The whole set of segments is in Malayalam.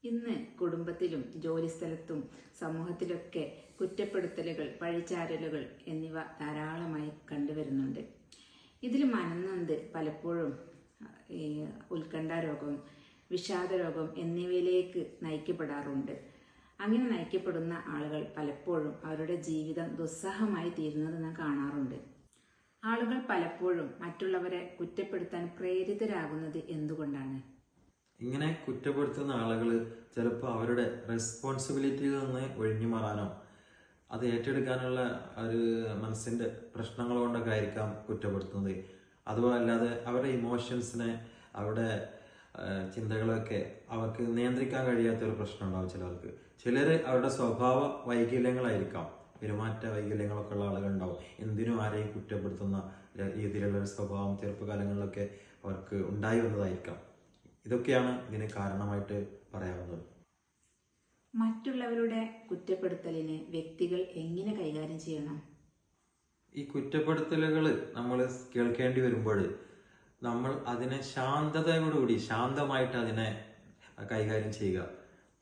ഇന്ന് കുടുംബത്തിലും ജോലിസ്ഥലത്തും സമൂഹത്തിലൊക്കെ കുറ്റപ്പെടുത്തലുകൾ, പഴിചാരലുകൾ എന്നിവ ധാരാളമായി കണ്ടുവരുന്നുണ്ട്. ഇതിൽ മനംനൊന്ത് പലപ്പോഴും ഉത്കണ്ഠാരോഗം, വിഷാദരോഗം എന്നിവയിലേക്ക് നയിക്കപ്പെടാറുണ്ട്. അങ്ങനെ നയിക്കപ്പെടുന്ന ആളുകൾ പലപ്പോഴും അവരുടെ ജീവിതം ദുസ്സഹമായി തീരുന്നത് നാം കാണാറുണ്ട്. ആളുകൾ പലപ്പോഴും മറ്റുള്ളവരെ കുറ്റപ്പെടുത്താൻ പ്രേരിതരാകുന്നത് എന്തുകൊണ്ടാണ്? ഇങ്ങനെ കുറ്റപ്പെടുത്തുന്ന ആളുകൾ ചിലപ്പോൾ അവരുടെ റെസ്പോൺസിബിലിറ്റിയിൽ നിന്ന് ഒഴിഞ്ഞു മാറാനോ അത് ഏറ്റെടുക്കാനുള്ള ഒരു മനസ്സിന്റെ പ്രശ്നങ്ങൾ കൊണ്ടൊക്കെ ആയിരിക്കാം കുറ്റപ്പെടുത്തുന്നത്. അതുപോലെ അല്ലാതെ അവരുടെ ഇമോഷൻസിനെ, അവരുടെ ചിന്തകളൊക്കെ അവർക്ക് നിയന്ത്രിക്കാൻ കഴിയാത്തൊരു പ്രശ്നം ഉണ്ടാവും ചിലർക്ക്. ചിലർ അവരുടെ സ്വഭാവ വൈകല്യങ്ങളായിരിക്കാം, പെരുമാറ്റ വൈകല്യങ്ങളൊക്കെ ഉള്ള ആളുകൾ ഉണ്ടാവും. എന്തിനും ആരെയും കുറ്റപ്പെടുത്തുന്ന രീതിയിലുള്ള ഒരു സ്വഭാവം ചെറുപ്പകാലങ്ങളിലൊക്കെ അവർക്ക് ഉണ്ടായി വന്നതായിരിക്കാം. ഇതൊക്കെയാണ് ഇതിന് കാരണമായിട്ട് പറയാവുന്നത്. മറ്റുള്ളവരുടെ കുറ്റപ്പെടുത്തലിനെ വ്യക്തികൾ എങ്ങനെ കൈകാര്യം ചെയ്യണം? ഈ കുറ്റപ്പെടുത്തലുകൾ നമ്മൾ കേൾക്കേണ്ടി വരുമ്പോൾ നമ്മൾ അതിനെ ശാന്തമായിട്ട് അതിനെ കൈകാര്യം ചെയ്യുക.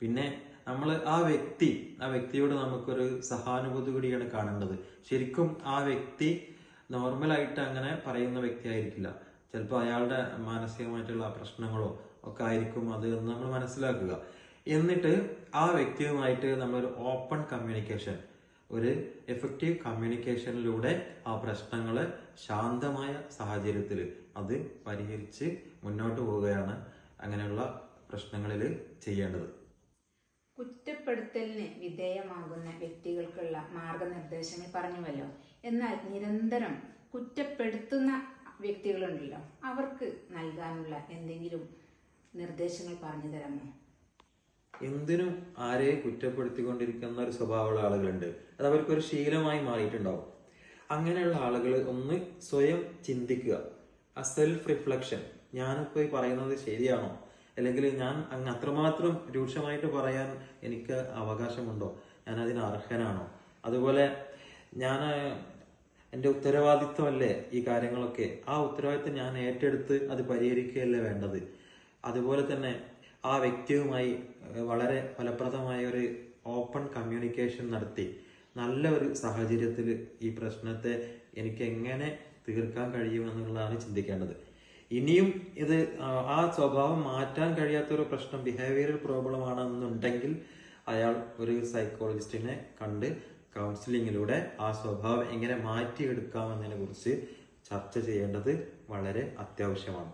പിന്നെ നമ്മൾ ആ വ്യക്തിയോട് നമുക്കൊരു സഹാനുഭൂതി കൂടിയാണ് കാണേണ്ടത്. ശരിക്കും ആ വ്യക്തി നോർമലായിട്ട് അങ്ങനെ പറയുന്ന വ്യക്തി ആയിരിക്കില്ല. ചിലപ്പോൾ അയാളുടെ മാനസികമായിട്ടുള്ള പ്രശ്നങ്ങളോ ഒക്കെ ആയിരിക്കും അത് എന്ന് നമ്മൾ മനസ്സിലാക്കുക. എന്നിട്ട് ആ വ്യക്തിയുമായിട്ട് നമ്മളൊരു ഓപ്പൺ കമ്മ്യൂണിക്കേഷൻ, ഒരു എഫക്റ്റീവ് കമ്മ്യൂണിക്കേഷനിലൂടെ ആ പ്രശ്നങ്ങള് ശാന്തമായ സാഹചര്യത്തിൽ അത് പരിഹരിച്ച് മുന്നോട്ട് പോവുകയാണ് അങ്ങനെയുള്ള പ്രശ്നങ്ങളിൽ ചെയ്യേണ്ടത്. കുറ്റപ്പെടുത്തലിന് വിധേയമാകുന്ന വ്യക്തികൾക്കുള്ള മാർഗനിർദ്ദേശങ്ങൾ പറഞ്ഞുവല്ലോ. എന്നാൽ നിരന്തരം കുറ്റപ്പെടുത്തുന്ന വ്യക്തികളുണ്ടല്ലോ, അവർക്ക് നൽകാനുള്ള എന്തെങ്കിലും നിർദ്ദേശങ്ങൾ പറഞ്ഞു തരാമോ? എന്തിനും ആരെയും കുറ്റപ്പെടുത്തിക്കൊണ്ടിരിക്കുന്ന ഒരു സ്വഭാവമുള്ള ആളുകളുണ്ട്. അത് അവർക്കൊരു ശീലമായി മാറിയിട്ടുണ്ടാവും. അങ്ങനെയുള്ള ആളുകൾ ഒന്ന് സ്വയം ചിന്തിക്കുക. ആ സെൽഫ് റിഫ്ലക്ഷൻ, ഞാനിപ്പോ ഈ പറയുന്നത് ശരിയാണോ, അല്ലെങ്കിൽ ഞാൻ അങ്ങ് അത്രമാത്രം രൂക്ഷമായിട്ട് പറയാൻ എനിക്ക് അവകാശമുണ്ടോ, ഞാൻ അതിന് അർഹനാണോ, അതുപോലെ ഞാൻ എൻ്റെ ഉത്തരവാദിത്വമല്ലേ ഈ കാര്യങ്ങളൊക്കെ, ആ ഉത്തരവാദിത്വം ഞാൻ ഏറ്റെടുത്ത് അത് പരിഹരിക്കുകയല്ലേ വേണ്ടത്. അതുപോലെ തന്നെ ആ വ്യക്തിയുമായി വളരെ ഫലപ്രദമായ ഒരു ഓപ്പൺ കമ്മ്യൂണിക്കേഷൻ നടത്തി നല്ല ഒരു സാഹചര്യത്തിൽ ഈ പ്രശ്നത്തെ എനിക്ക് എങ്ങനെ തീർക്കാൻ കഴിയുമെന്നുള്ളതാണ് ചിന്തിക്കേണ്ടത്. ഇനിയും ഇത് ആ സ്വഭാവം മാറ്റാൻ കഴിയാത്തൊരു പ്രശ്നം, ബിഹേവിയറൽ പ്രോബ്ലം ആണെന്നുണ്ടെങ്കിൽ അയാൾ ഒരു സൈക്കോളജിസ്റ്റിനെ കണ്ട് കൗൺസിലിങ്ങിലൂടെ ആ സ്വഭാവം എങ്ങനെ മാറ്റിയെടുക്കാമെന്നതിനെ കുറിച്ച് ചർച്ച ചെയ്യേണ്ടത് വളരെ അത്യാവശ്യമാണ്.